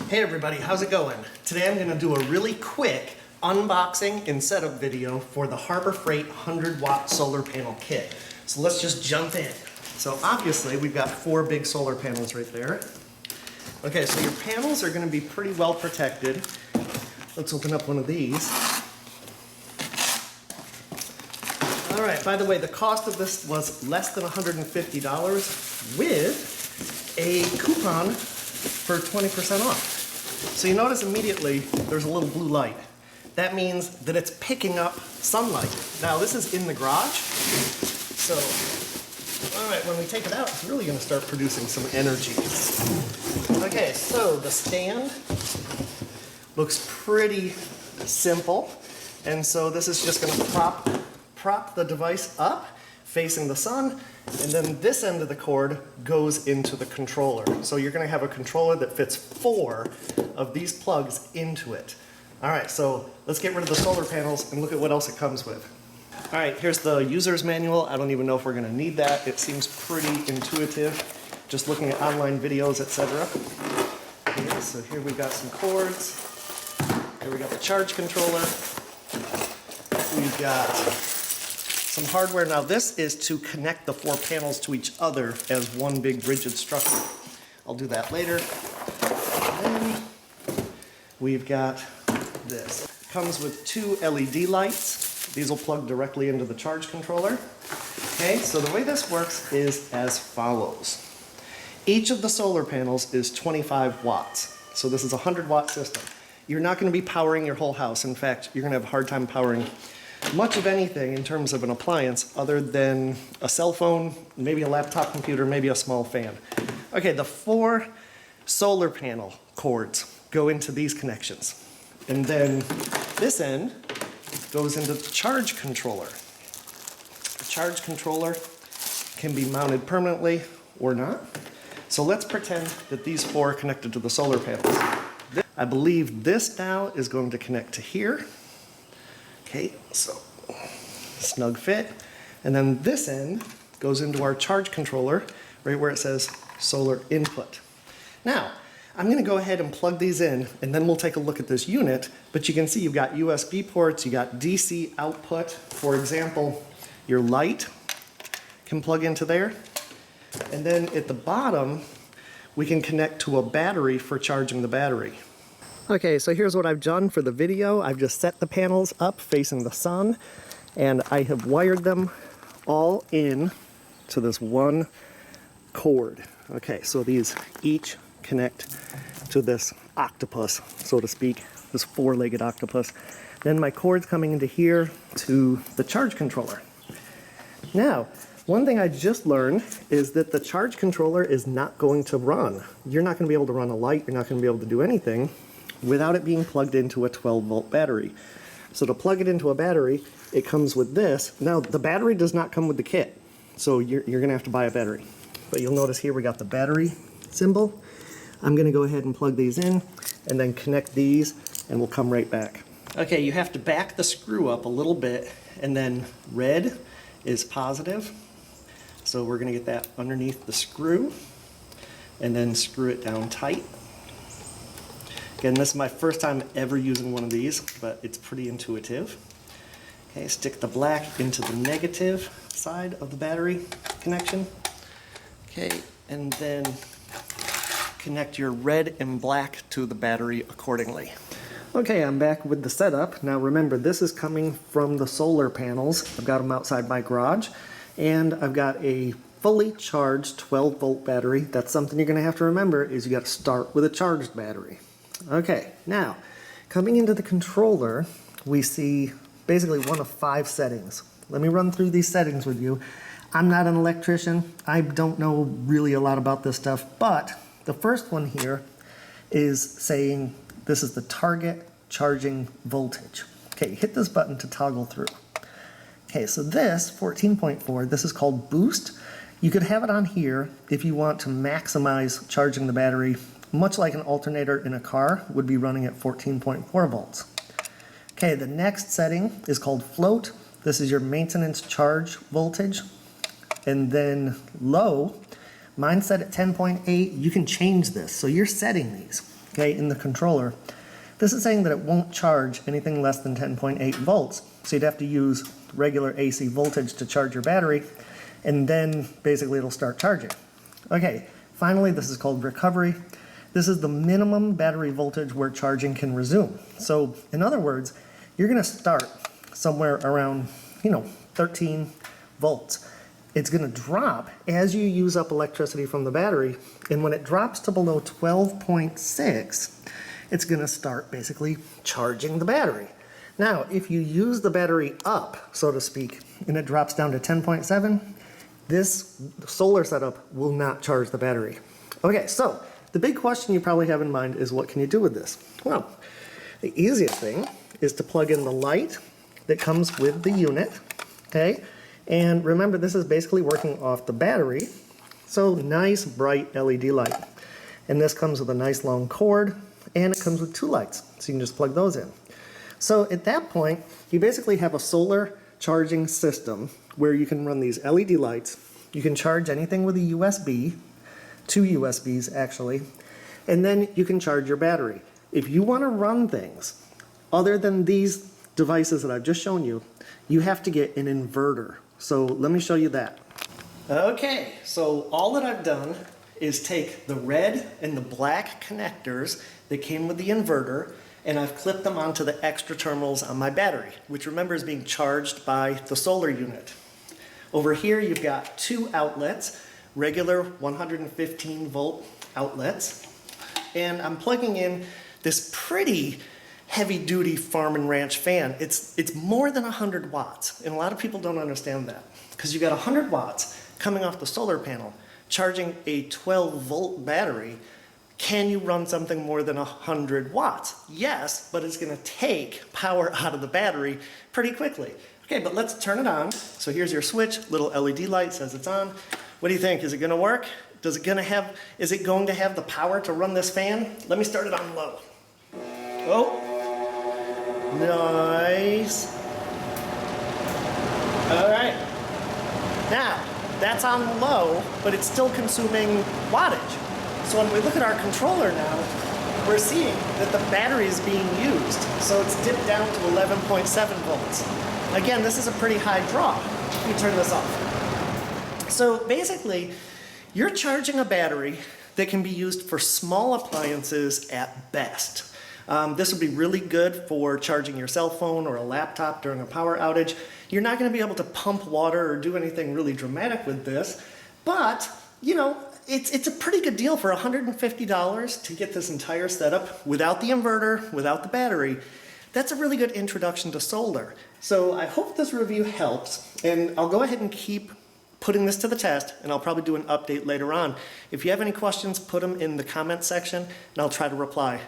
Hey everybody, how's it going? Today I'm going to do a really quick unboxing and setup video for the Harbor Freight 100 watt solar panel kit. So let's just jump in. So obviously we've got 4 big solar panels right there. Okay, so your panels are going to be pretty well protected. Let's open up one of these. Alright, by the way, the cost of this was less than $150 with a coupon for 20% off. So you notice immediately there's a little blue light. That means that it's picking up sunlight. Now this is in the garage, so alright, when we take it out, it's really going to start producing some energy. Okay, so the stand looks pretty simple, and so this is just going to prop the device up facing the sun, and then this end of the cord goes into the controller. So you're going to have a controller that fits 4 of these plugs into it. Alright, so let's get rid of the solar panels and look at what else it comes with. Alright, here's the user's manual. I don't even know if we're going to need that. It seems pretty intuitive, just looking at online videos, etc. Okay, so here we got some cords. Here we got the charge controller. We've got some hardware. Now this is to connect the 4 panels to each other as one big rigid structure. I'll do that later. And then we've got this. It comes with 2 LED lights. These will plug directly into the charge controller. Okay, so the way this works is as follows. Each of the solar panels is 25 watts. So this is a 100 watt system. You're not going to be powering your whole house. In fact, you're going to have a hard time powering much of anything in terms of an appliance other than a cell phone, maybe a laptop computer, maybe a small fan. Okay, the 4 solar panel cords go into these connections. And then this end goes into the charge controller. The charge controller can be mounted permanently or not. So let's pretend that these 4 are connected to the solar panels. I believe this now is going to connect to here. Okay, so snug fit. And then this end goes into our charge controller, right where it says solar input. Now, I'm going to go ahead and plug these in, and then we'll take a look at this unit. But you can see you've got USB ports, you got DC output. For example, your light can plug into there. And then at the bottom, we can connect to a battery for charging the battery. Okay, so here's what I've done for the video. I've just set the panels up facing the sun, and I have wired them all in to this one cord. Okay, so these each connect to this octopus, so to speak, this 4-legged octopus. Then my cord's coming into here to the charge controller. Now, one thing I just learned is that the charge controller is not going to run. You're not going to be able to run a light, you're not going to be able to do anything without it being plugged into a 12-volt battery. So to plug it into a battery, it comes with this. Now, the battery does not come with the kit, so you're going to have to buy a battery. But you'll notice here we got the battery symbol. I'm going to go ahead and plug these in, and then connect these, and we'll come right back. Okay, you have to back the screw up a little bit, and then red is positive. So we're going to get that underneath the screw, and then screw it down tight. Again, this is my first time ever using one of these, but it's pretty intuitive. Okay, stick the black into the negative side of the battery connection. Okay, and then connect your red and black to the battery accordingly. Okay, I'm back with the setup. Now remember, this is coming from the solar panels. I've got them outside my garage, and I've got a fully charged 12-volt battery. That's something you're going to have to remember, is you got to start with a charged battery. Okay, now, coming into the controller, we see basically one of 5 settings. Let me run through these settings with you. I'm not an electrician. I don't know really a lot about this stuff, but the first one here is saying this is the target charging voltage. Okay, hit this button to toggle through. Okay, so this, 14.4, this is called boost. You could have it on here if you want to maximize charging the battery, much like an alternator in a car would be running at 14.4 volts. Okay, the next setting is called float. This is your maintenance charge voltage. And then low, mine's set at 10.8. You can change this, so you're setting these. okay, in the controller, this is saying that it won't charge anything less than 10.8 volts. So you'd have to use regular AC voltage to charge your battery, and then basically it'll start charging. Okay, finally, this is called recovery. This is the minimum battery voltage where charging can resume. So in other words, you're gonna start somewhere around, 13 volts. It's gonna drop as you use up electricity from the battery, and when it drops to below 12.6, it's gonna start basically charging the battery. Now, if you use the battery up, so to speak, and it drops down to 10.7, this solar setup will not charge the battery. Okay, so the big question you probably have in mind is, what can you do with this? Well, the easiest thing is to plug in the light that comes with the unit, okay? And remember, this is basically working off the battery, so nice bright LED light. And this comes with a nice long cord, and it comes with 2 lights, so you can just plug those in. So at that point, you basically have a solar charging system where you can run these LED lights. You can charge anything with a USB, 2 USBs actually, and then you can charge your battery. If you want to run things other than these devices that I've just shown you, you have to get an inverter. So let me show you that. Okay, so all that I've done is take the red and the black connectors that came with the inverter, and I've clipped them onto the extra terminals on my battery, which remember is being charged by the solar unit. Over here you've got 2 outlets, regular 115 volt outlets, and I'm plugging in this pretty heavy duty farm and ranch fan. It's more than 100 watts, and a lot of people don't understand that, because you got 100 watts coming off the solar panel, charging a 12 volt battery. Can you run something more than 100 watts? Yes, but it's gonna take power out of the battery pretty quickly. Okay, but let's turn it on. So here's your switch, little LED light says it's on. What do you think? Is it gonna work? Is it going to have the power to run this fan? Let me start it on low. Oh, nice. All right. Now, that's on low, but it's still consuming wattage. So when we look at our controller now, we're seeing that the battery is being used. So it's dipped down to 11.7 volts. Again, this is a pretty high draw. Let me turn this off. So basically, you're charging a battery that can be used for small appliances at best. This would be really good for charging your cell phone or a laptop during a power outage. You're not going to be able to pump water or do anything really dramatic with this, but it's a pretty good deal for $150 to get this entire setup without the inverter, without the battery. That's a really good introduction to solar. So I hope this review helps, and I'll go ahead and keep putting this to the test, and I'll probably do an update later on. If you have any questions, put them in the comment section, and I'll try to reply.